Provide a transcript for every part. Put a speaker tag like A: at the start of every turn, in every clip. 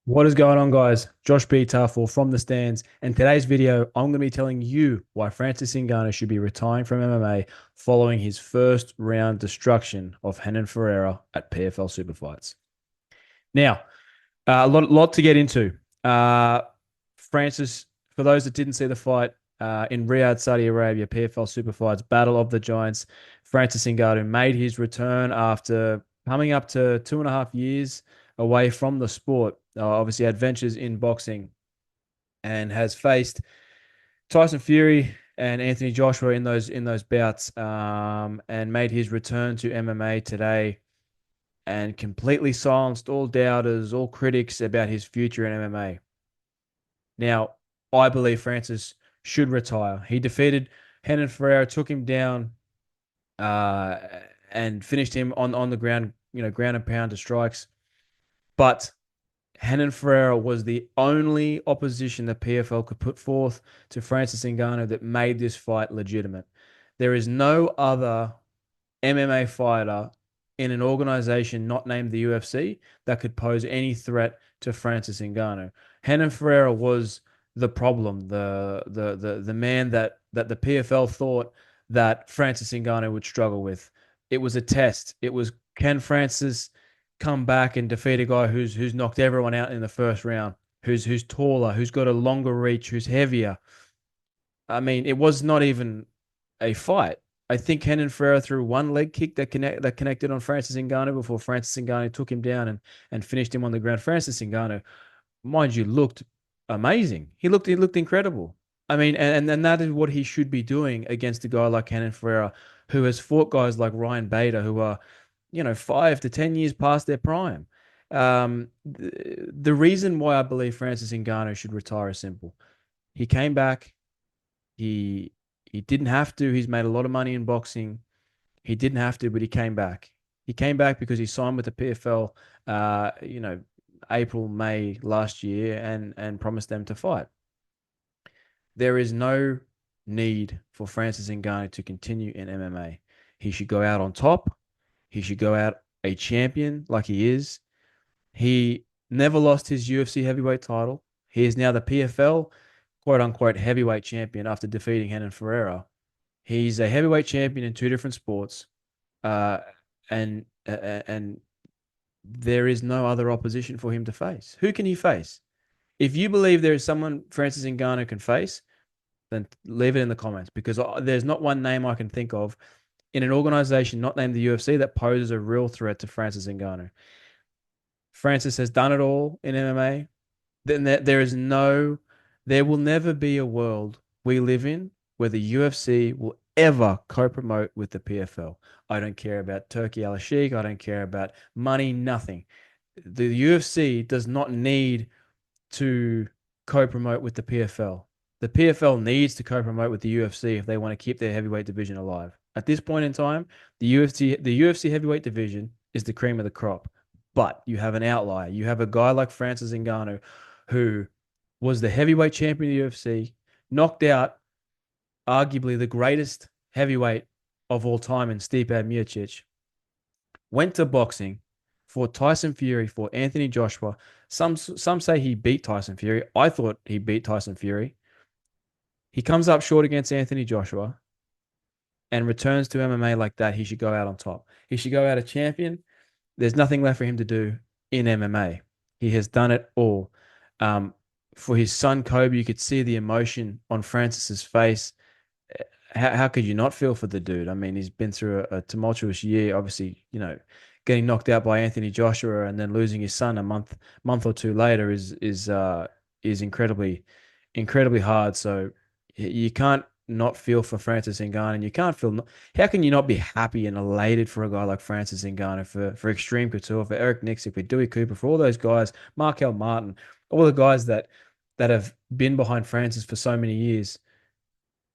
A: What is going on, guys? Josh Betar for From the Stands. And today's video, I'm going to be telling you why Francis Ngannou should be retiring from MMA following his first round destruction of Renan Ferreira at PFL Super Fights. Now, a lot to get into. Uh, Francis, for those that didn't see the fight in Riyadh, Saudi Arabia, PFL Super Fights, Battle of the Giants, Francis Ngannou made his return after coming up to 2.5 years away from the sport. Obviously, adventures in boxing and has faced Tyson Fury and Anthony Joshua in those bouts, and made his return to MMA today and completely silenced all doubters, all critics about his future in MMA. Now, I believe Francis should retire. He defeated Renan Ferreira, took him down, uh, and finished him on the ground, ground and pound to strikes. But Renan Ferreira was the only opposition the PFL could put forth to Francis Ngannou that made this fight legitimate. There is no other MMA fighter in an organization not named the UFC that could pose any threat to Francis Ngannou. Renan Ferreira was the problem, the man that the PFL thought that Francis Ngannou would struggle with. It was a test. It was, can Francis come back and defeat a guy who's knocked everyone out in the first round, who's taller, who's got a longer reach, who's heavier. I mean, it was not even a fight. I think Renan Ferreira threw one leg kick that connected on Francis Ngannou before Francis Ngannou took him down and finished him on the ground. Francis Ngannou, mind you, looked amazing. He looked incredible. I mean, and that is what he should be doing against a guy like Renan Ferreira, who has fought guys like Ryan Bader, who are 5 to 10 years past their prime. The reason why I believe Francis Ngannou should retire is simple. He came back. He he didn't have to. He's made a lot of money in boxing. He didn't have to, but he came back. He came back because he signed with the PFL, April, May last year, and promised them to fight. There is no need for Francis Ngannou to continue in MMA. He should go out on top. He should go out a champion like he is. He never lost his UFC heavyweight title. He is now the PFL quote unquote heavyweight champion after defeating Renan Ferreira. He's a heavyweight champion in two different sports, uh, and there is no other opposition for him to face. Who can he face? If you believe there is someone Francis Ngannou can face, then leave it in the comments, because there's not one name I can think of in an organization not named the UFC that poses a real threat to Francis Ngannou. Francis has done it all in MMA. Then there will never be a world we live in where the UFC will ever co-promote with the PFL. I don't care about Turkey Al Sheikh. I don't care about money, nothing. The UFC does not need to co-promote with the PFL. The PFL needs to co-promote with the UFC if they want to keep their heavyweight division alive. At this point in time, the UFC heavyweight division is the cream of the crop. But you have an outlier. You have a guy like Francis Ngannou, who was the heavyweight champion of the UFC, knocked out arguably the greatest heavyweight of all time in Stipe Miocic, went to boxing, fought Tyson Fury, fought Anthony Joshua. Some say he beat Tyson Fury. I thought he beat Tyson Fury. He comes up short against Anthony Joshua and returns to MMA like that. He should go out on top. He should go out a champion. There's nothing left for him to do in MMA. He has done it all. For his son Kobe, you could see the emotion on Francis's face. How could you not feel for the dude? I mean, he's been through a tumultuous year. Obviously, getting knocked out by Anthony Joshua and then losing his son a month or two later is incredibly hard. So you can't not feel for Francis Ngannou, and you can't feel. How can you not be happy and elated for a guy like Francis Ngannou, for Extreme Couture, for Eric Nicksick, for Dewey Cooper, for all those guys, Markel Martin, all the guys that have been behind Francis for so many years,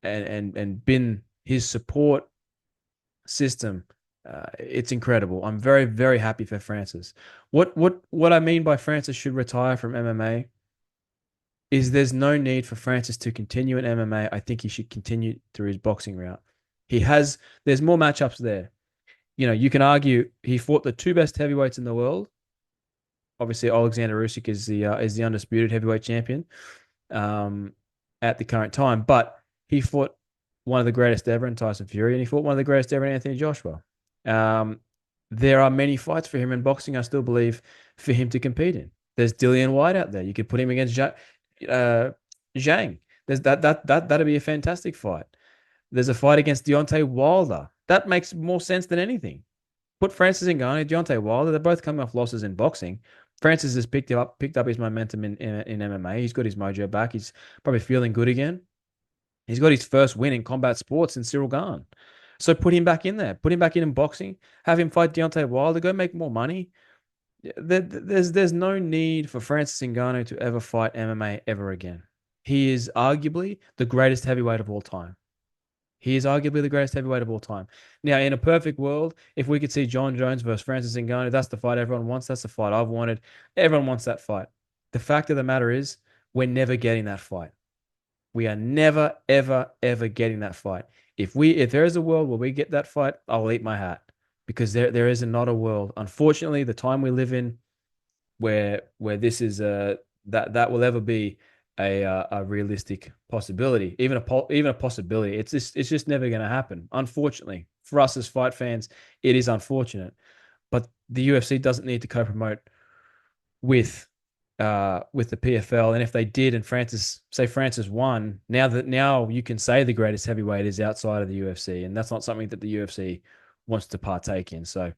A: and been his support system. It's incredible. I'm very, very happy for Francis. What I mean by Francis should retire from MMA is there's no need for Francis to continue in MMA. I think he should continue through his boxing route. There's more matchups there. You can argue he fought the two best heavyweights in the world, Obviously, Alexander Usyk is the undisputed heavyweight champion um, at the current time, but he fought one of the greatest ever in Tyson Fury, and he fought one of the greatest ever in Anthony Joshua. Um, there are many fights for him in boxing, I still believe, for him to compete in. There's Dillian White out there. You could put him against uh, Zhang. There's that'd be a fantastic fight. There's a fight against Deontay Wilder. That makes more sense than anything. Put Francis Ngannou, Deontay Wilder. They're both coming off losses in boxing. Francis has picked up his momentum in MMA. He's got his mojo back. He's probably feeling good again. He's got his first win in combat sports in Cyril Gahn. So put him back in there. Put him back in boxing. Have him fight Deontay Wilder. Go make more money. There's no need for Francis Ngannou to ever fight MMA ever again. He is arguably the greatest heavyweight of all time. He is arguably the greatest heavyweight of all time. Now, in a perfect world, if we could see John Jones versus Francis Ngannou, that's the fight everyone wants. That's the fight I've wanted. Everyone wants that fight. The fact of the matter is, we're never getting that fight. We are never, ever, ever getting that fight. If there is a world where we get that fight, I'll eat my hat because there is not a world. Unfortunately, the time we live in, where this is that will ever be a realistic possibility, even a possibility. It's just never going to happen. Unfortunately, for us as fight fans, it is unfortunate. But the UFC doesn't need to co-promote with with the PFL. And if they did, and Francis won, now you can say the greatest heavyweight is outside of the UFC, and that's not something that the UFC wants to partake in. So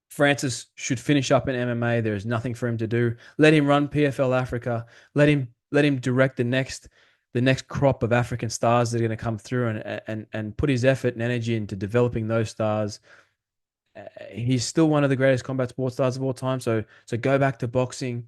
A: Francis should finish up in MMA. There is nothing for him to do. Let him run PFL Africa. Let him direct the next crop of African stars that are going to come through and put his effort and energy into developing those stars. He's still one of the greatest combat sports stars of all time. So go back to boxing.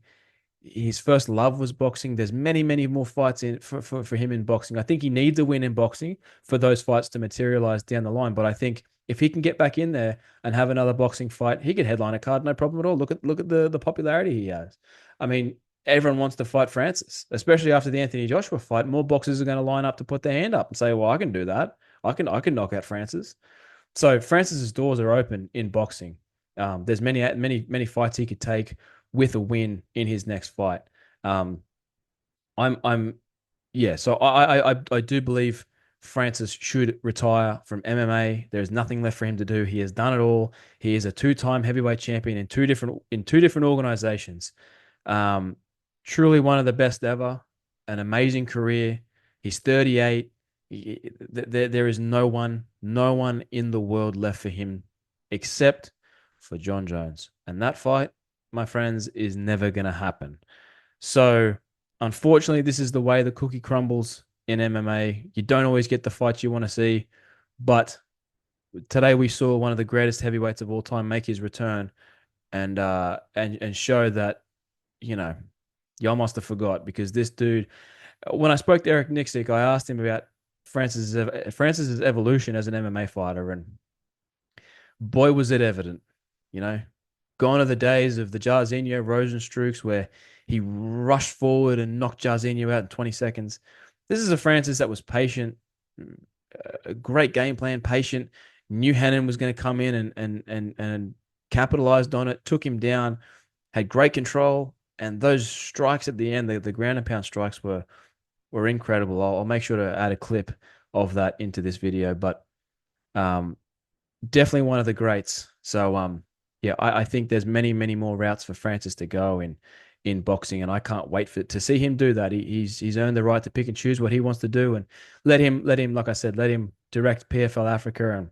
A: His first love was boxing. There's many more fights in for him in boxing. I think he needs a win in boxing for those fights to materialize down the line. But I think if he can get back in there and have another boxing fight, he could headline a card, no problem at all. Look at the popularity he has. I mean, everyone wants to fight Francis, especially after the Anthony Joshua fight. More boxers are going to line up to put their hand up and say, "Well, I can do that. I can knock out Francis." So Francis's doors are open in boxing. There's many fights he could take with a win in his next fight. Um, I'm yeah. So I do believe Francis should retire from MMA. There's nothing left for him to do. He has done it all. He is a two-time heavyweight champion in two different organizations. Um, Truly one of the best ever. An amazing career. He's 38. There is no one in the world left for him except for John Jones. And that fight, my friends, is never going to happen. So, unfortunately, this is the way the cookie crumbles in MMA. You don't always get the fights you want to see, but today we saw one of the greatest heavyweights of all time make his return and show that you know y'all must have forgot because this dude. When I spoke to Eric Nixick, I asked him about Francis's evolution as an MMA fighter, and boy was it evident. You know, gone are the days of the Jairzinho Rosenstruks where he rushed forward and knocked Jairzinho out in 20 seconds. This is a Francis that was patient, a great game plan, patient. Knew Hannon was going to come in and capitalized on it, took him down, had great control, and those strikes at the end, the ground and pound strikes were incredible. I'll make sure to add a clip of that into this video, but um, definitely one of the greats. So yeah, I think there's many more routes for Francis to go in boxing, and I can't wait to see him do that. He's earned the right to pick and choose what he wants to do, and let him like I said, let him direct PFL Africa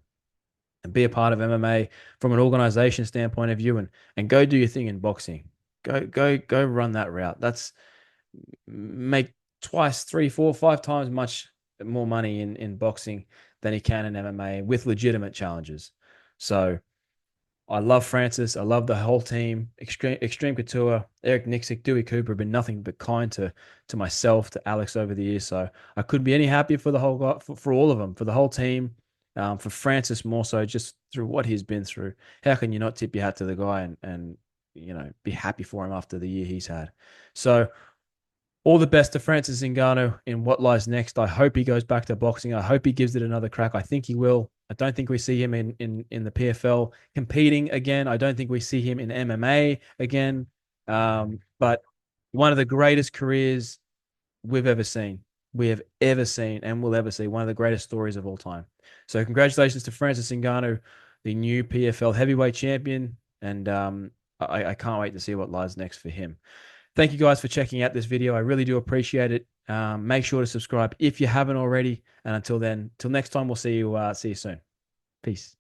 A: and be a part of MMA from an organization standpoint of view, and go do your thing in boxing. Go run that route. That's make twice, three, four, five times much more money in boxing than he can in MMA with legitimate challenges. So I love Francis. I love the whole team. Extreme Couture, Eric Nixick, Dewey Cooper have been nothing but kind to myself, to Alex over the years. So I couldn't be any happier for the whole guy, for all of them, for the whole team, for Francis more so, just through what he's been through. How can you not tip your hat to the guy and be happy for him after the year he's had? So all the best to Francis Ngannou in what lies next. I hope he goes back to boxing. I hope he gives it another crack. I think he will. I don't think we see him in the PFL competing again. I don't think we see him in MMA again. But one of the greatest careers we've ever seen, we have ever seen, and will ever see. One of the greatest stories of all time. So congratulations to Francis Ngannou, the new PFL heavyweight champion, and I can't wait to see what lies next for him. Thank you guys for checking out this video. I really do appreciate it. Make sure to subscribe if you haven't already. And until then, till next time, we'll see you. See you soon. Peace.